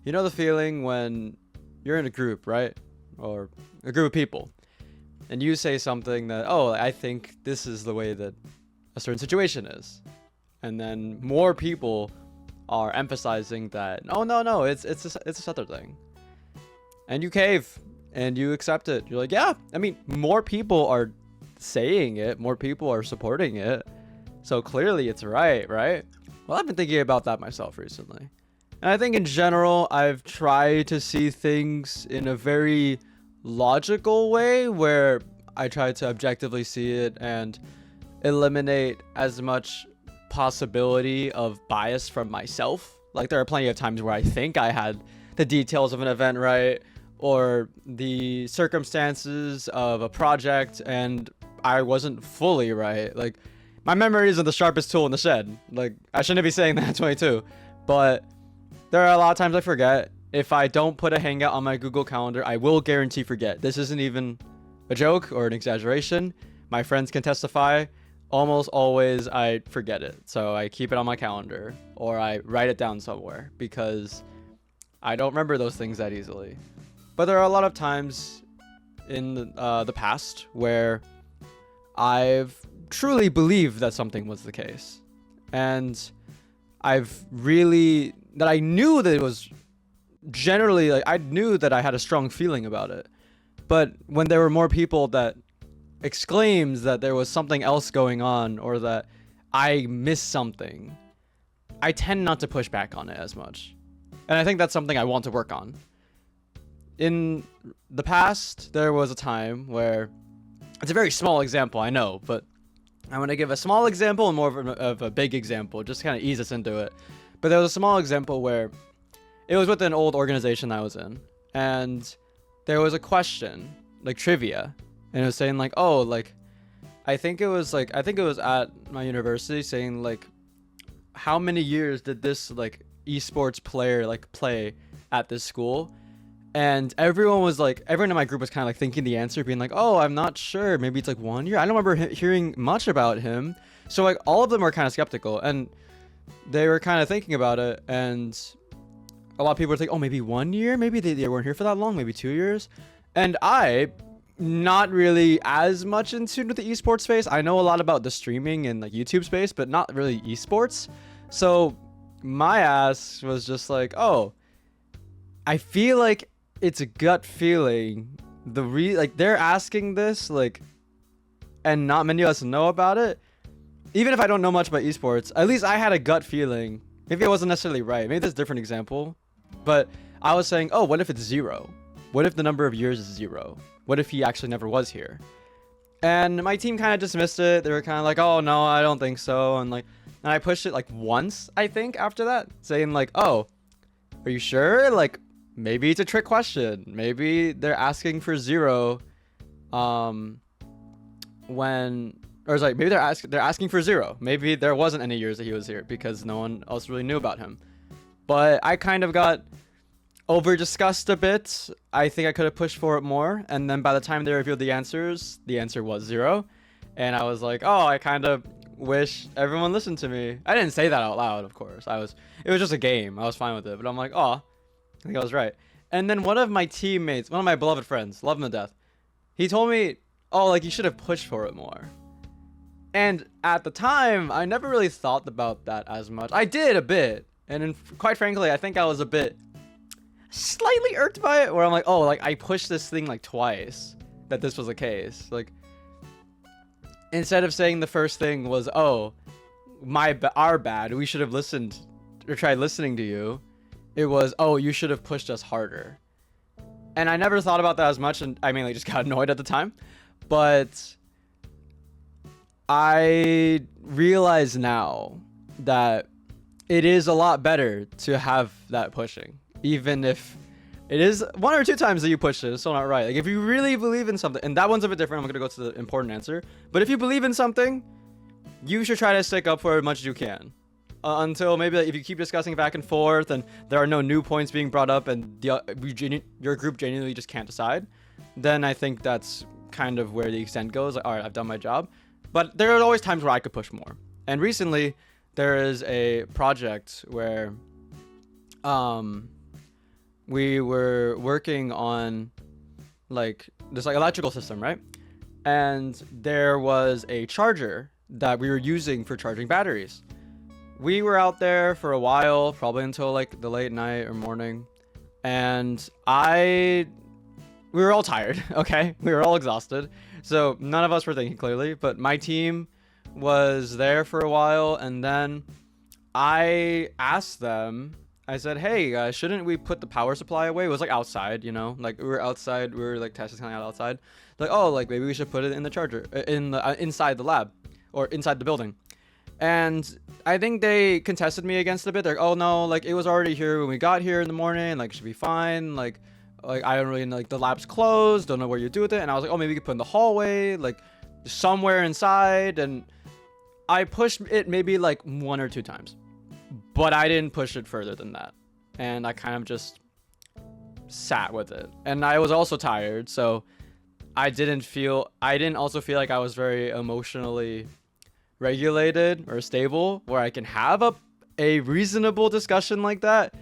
You know the feeling when you're in a group, right? Or a group of people, and you say something that, oh, I think this is the way that a certain situation is. And then more people are emphasizing that, oh, no, it's this other thing. And you cave and you accept it. You're like, yeah, I mean, more people are saying it, more people are supporting it. So clearly it's right, right? Well, I've been thinking about that myself recently. And I think in general, I've tried to see things in a very logical way where I try to objectively see it and eliminate as much possibility of bias from myself. Like, there are plenty of times where I think I had the details of an event right, or the circumstances of a project, and I wasn't fully right. Like, my memory isn't the sharpest tool in the shed. Like, I shouldn't be saying that at 22, but there are a lot of times I forget. If I don't put a hangout on my Google Calendar, I will guarantee forget. This isn't even a joke or an exaggeration. My friends can testify. Almost always I forget it. So I keep it on my calendar or I write it down somewhere because I don't remember those things that easily. But there are a lot of times in the past where I've truly believed that something was the case. And I knew that it was generally, like, I knew that I had a strong feeling about it. But when there were more people that exclaims that there was something else going on or that I missed something, I tend not to push back on it as much. And I think that's something I want to work on. In the past, there was a time where, it's a very small example, I know, but I want to give a small example and more of a big example, just to kind of ease us into it. But there was a small example where it was with an old organization I was in, and there was a question, like trivia, and it was saying like, oh, like, I think it was at my university saying like, how many years did this like esports player like play at this school? And everyone in my group was kind of like thinking the answer, being like, oh, I'm not sure. Maybe it's like 1 year. I don't remember hearing much about him. So like all of them were kind of skeptical and they were kind of thinking about it. And a lot of people were like, oh, maybe 1 year. Maybe they weren't here for that long. Maybe 2 years. And I, not really as much in tune with the esports space. I know a lot about the streaming and like YouTube space, but not really esports. So my ass was just like, oh, I feel like it's a gut feeling. Like they're asking this, like, and not many of us know about it. Even if I don't know much about esports, at least I had a gut feeling. Maybe I wasn't necessarily right. Maybe that's a different example. But I was saying, oh, what if it's 0? What if the number of years is 0? What if he actually never was here? And my team kind of dismissed it. They were kind of like, oh, no, I don't think so. And I pushed it like once, I think, after that, saying like, oh, are you sure? Like, maybe it's a trick question. Maybe they're asking for 0 maybe they're asking for 0. Maybe there wasn't any years that he was here because no one else really knew about him. But I kind of got over discussed a bit. I think I could have pushed for it more, and then by the time they revealed the answer was 0. And I was like, oh, I kind of wish everyone listened to me. I didn't say that out loud, of course. It was just a game. I was fine with it, but I'm like, oh, I think I was right. And then one of my teammates, one of my beloved friends, love him to death, he told me, oh, like, you should have pushed for it more. And at the time, I never really thought about that as much. I did a bit. And quite frankly, I think I was a bit slightly irked by it, where I'm like, oh, like, I pushed this thing like twice that this was the case. Like, instead of saying the first thing was, oh, our bad, we should have listened or tried listening to you, it was, oh, you should have pushed us harder. And I never thought about that as much, and I mainly just got annoyed at the time. But I realize now that it is a lot better to have that pushing. Even if it is 1 or 2 times that you push it, it's still not right. Like, if you really believe in something, and that one's a bit different, I'm going to go to the important answer. But if you believe in something, you should try to stick up for it as much as you can. Until maybe, like, if you keep discussing back and forth and there are no new points being brought up and your group genuinely just can't decide, then I think that's kind of where the extent goes. Like, all right, I've done my job. But there are always times where I could push more. And recently, there is a project where we were working on like this like electrical system, right? And there was a charger that we were using for charging batteries. We were out there for a while, probably until like the late night or morning, and we were all tired. Okay, we were all exhausted, so none of us were thinking clearly. But my team was there for a while, and then I asked them. I said, "Hey, shouldn't we put the power supply away?" It was like outside, you know, like we were outside. We were like testing something out outside. Like, oh, like maybe we should put it in the charger, in the inside the lab, or inside the building. And I think they contested me against it a bit. They're like, oh no, like it was already here when we got here in the morning. Like it should be fine. Like I don't really know, like the lab's closed. Don't know what you do with it. And I was like, oh, maybe we could put it in the hallway, like somewhere inside. And I pushed it maybe like 1 or 2 times. But I didn't push it further than that. And I kind of just sat with it. And I was also tired. So I didn't also feel like I was very emotionally regulated or stable where I can have a reasonable discussion like that.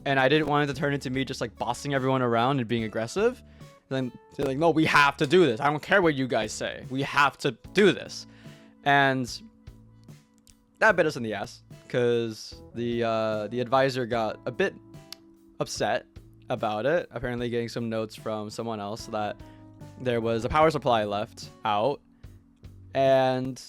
And I didn't want it to turn into me just like bossing everyone around and being aggressive. And then they're like, no, we have to do this. I don't care what you guys say. We have to do this. And that bit us in the ass. Because the advisor got a bit upset about it, apparently getting some notes from someone else that there was a power supply left out, and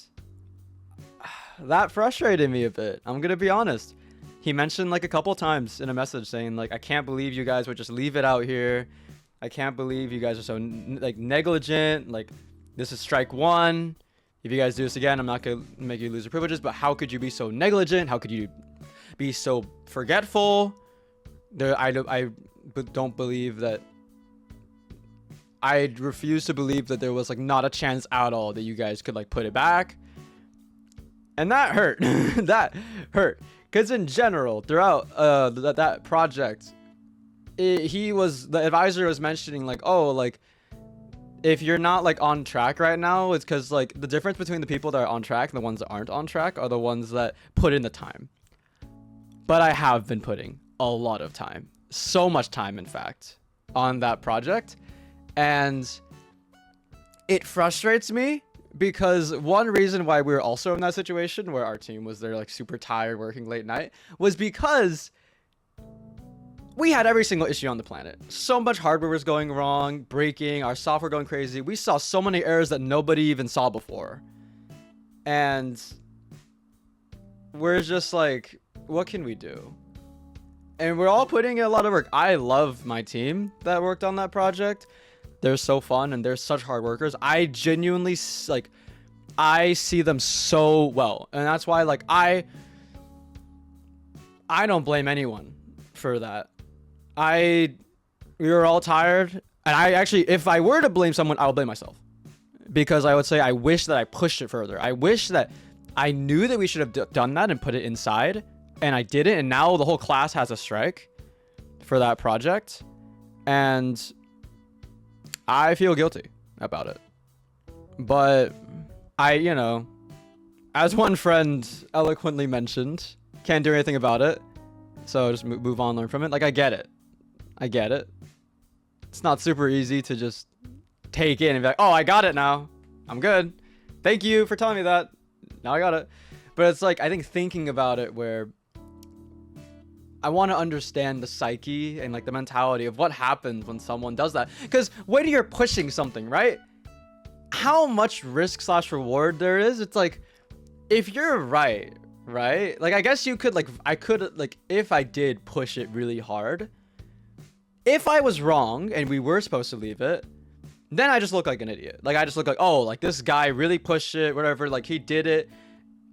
that frustrated me a bit. I'm gonna be honest. He mentioned like a couple times in a message saying like, I can't believe you guys would just leave it out here. I can't believe you guys are so like negligent. Like this is strike 1. If you guys do this again, I'm not going to make you lose your privileges, but how could you be so negligent? How could you be so forgetful? I don't believe that. I refuse to believe that there was like not a chance at all that you guys could like put it back. And that hurt. That hurt. Because in general, throughout that project, the advisor was mentioning like, oh, like, if you're not like on track right now, it's because like the difference between the people that are on track and the ones that aren't on track are the ones that put in the time. But I have been putting a lot of time, so much time in fact, on that project. And it frustrates me because one reason why we were also in that situation where our team was there like super tired working late night was because we had every single issue on the planet. So much hardware was going wrong, breaking, our software going crazy. We saw so many errors that nobody even saw before. And we're just like, what can we do? And we're all putting in a lot of work. I love my team that worked on that project. They're so fun and they're such hard workers. I genuinely like, I see them so well. And that's why like I don't blame anyone for that. We were all tired, and I actually, if I were to blame someone, I would blame myself, because I would say I wish that I pushed it further. I wish that I knew that we should have done that and put it inside, and I didn't, and now the whole class has a strike for that project, and I feel guilty about it. But you know, as one friend eloquently mentioned, can't do anything about it, so just move on, learn from it. Like, I get it. It's not super easy to just take in and be like, oh, I got it now. I'm good. Thank you for telling me that. Now I got it. But it's like, I think thinking about it where I want to understand the psyche and like the mentality of what happens when someone does that. Because when you're pushing something, right? How much risk / reward there is. It's like, if you're right? Like, I guess you could like, if I did push it really hard, if I was wrong and we were supposed to leave it, then I just look like an idiot. Like, I just look like, oh, like this guy really pushed it, whatever. Like, he did it.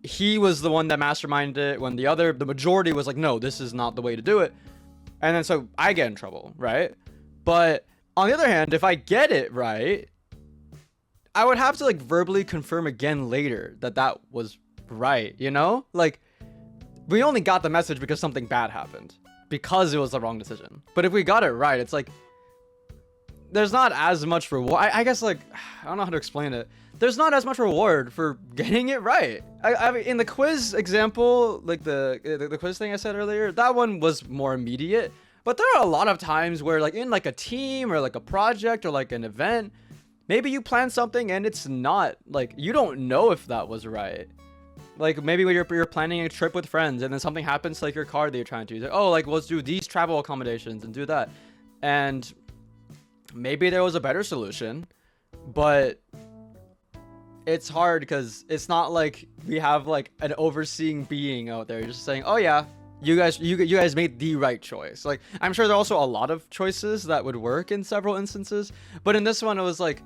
He was the one that masterminded it when the majority was like, no, this is not the way to do it. And then so I get in trouble, right? But on the other hand, if I get it right, I would have to like verbally confirm again later that was right, you know? Like, we only got the message because something bad happened, because it was the wrong decision. But if we got it right, it's like, there's not as much reward. I guess, like, I don't know how to explain it. There's not as much reward for getting it right. I mean, in the quiz example, like the quiz thing I said earlier, that one was more immediate. But there are a lot of times where like in like a team or like a project or like an event, maybe you plan something and it's not like, you don't know if that was right. Like maybe when you're planning a trip with friends and then something happens to like your car that you're trying to use. Like, oh, like let's do these travel accommodations and do that. And maybe there was a better solution, but it's hard because it's not like we have like an overseeing being out there just saying, oh yeah, you guys made the right choice. Like I'm sure there are also a lot of choices that would work in several instances, but in this one it was like,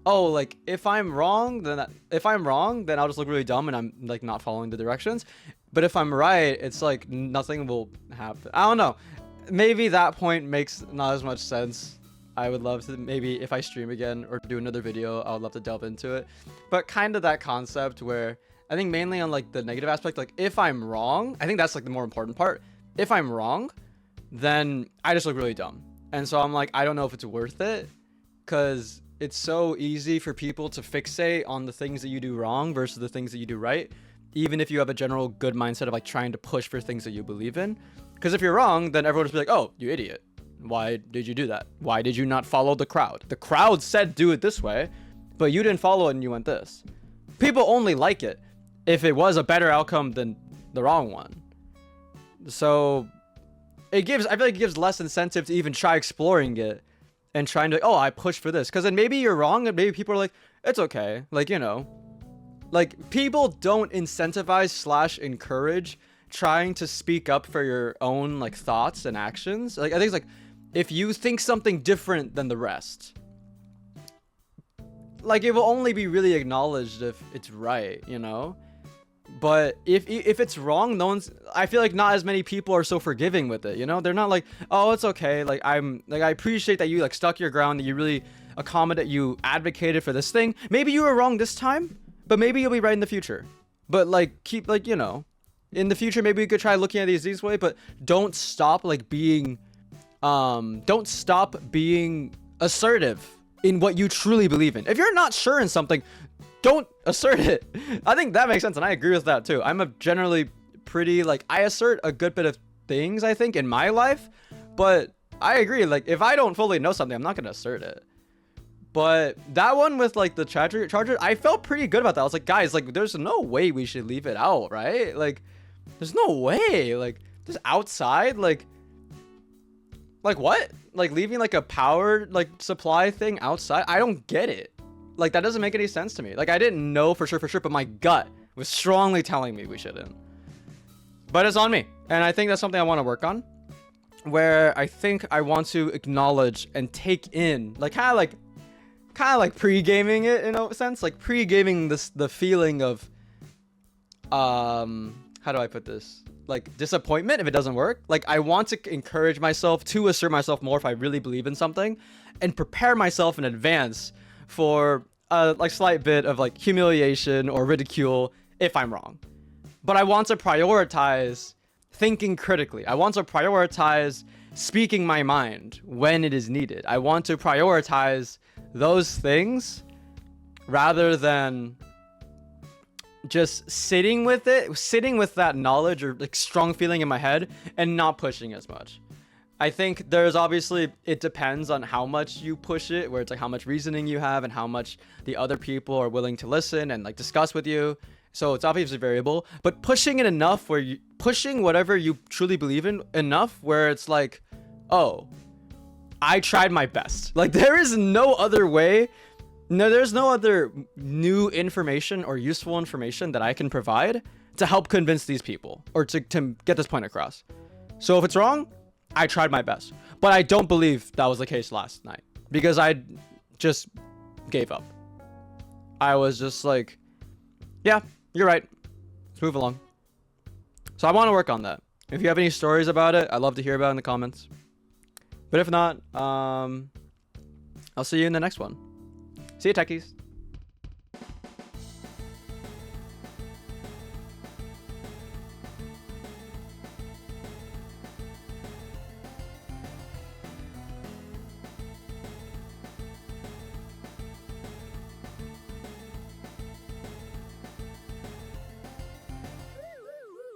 oh, like if I'm wrong, then I'll just look really dumb and I'm like not following the directions. But if I'm right, it's like nothing will happen. I don't know. Maybe that point makes not as much sense. I would love to, maybe if I stream again or do another video, I would love to delve into it. But kind of that concept where I think mainly on like the negative aspect, like if I'm wrong, I think that's like the more important part. If I'm wrong, then I just look really dumb. And so I'm like, I don't know if it's worth it, because it's so easy for people to fixate on the things that you do wrong versus the things that you do right, even if you have a general good mindset of like trying to push for things that you believe in. Because if you're wrong, then everyone will just be like, oh, you idiot. Why did you do that? Why did you not follow the crowd? The crowd said do it this way, but you didn't follow it and you went this. People only like it if it was a better outcome than the wrong one. So I feel like it gives less incentive to even try exploring it and trying to, oh, I pushed for this. Because then maybe you're wrong and maybe people are like, it's okay. Like, you know, like people don't incentivize / encourage trying to speak up for your own like thoughts and actions. Like I think it's like, if you think something different than the rest, like it will only be really acknowledged if it's right, you know? But if it's wrong, I feel like not as many people are so forgiving with it, you know? They're not like, oh, it's okay. Like I appreciate that you like stuck your ground, that you really you advocated for this thing. Maybe you were wrong this time, but maybe you'll be right in the future. But like keep like, you know, in the future, maybe we could try looking at these way, but don't stop like being assertive in what you truly believe in. If you're not sure in something, don't assert it. I think that makes sense, and I agree with that too. I'm a generally pretty like, I assert a good bit of things, I think, in my life, but I agree, like if I don't fully know something, I'm not gonna assert it. But that one with like the charger, I felt pretty good about that. I was like, guys, like there's no way we should leave it out, right? Like there's no way, like just outside, like what? Like leaving like a power like supply thing outside? I don't get it. Like that doesn't make any sense to me. Like I didn't know for sure, but my gut was strongly telling me we shouldn't. But it's on me. And I think that's something I want to work on, where I think I want to acknowledge and take in, like kind of like pre-gaming it in a sense, like pre-gaming the feeling of how do I put this? Like disappointment if it doesn't work. Like I want to encourage myself to assert myself more if I really believe in something, and prepare myself in advance for a like slight bit of like humiliation or ridicule if I'm wrong. But I want to prioritize thinking critically. I want to prioritize speaking my mind when it is needed. I want to prioritize those things rather than just sitting with that knowledge or like strong feeling in my head and not pushing as much. I think there's obviously, it depends on how much you push it, where it's like how much reasoning you have and how much the other people are willing to listen and like discuss with you. So it's obviously variable, but pushing it enough where you pushing whatever you truly believe in enough where it's like, oh, I tried my best. Like there is no other way. No, there's no other new information or useful information that I can provide to help convince these people or to get this point across. So if it's wrong, I tried my best. But I don't believe that was the case last night because I just gave up. I was just like, yeah, you're right. Let's move along. So I want to work on that. If you have any stories about it, I'd love to hear about it in the comments. But if not, I'll see you in the next one. See you, techies.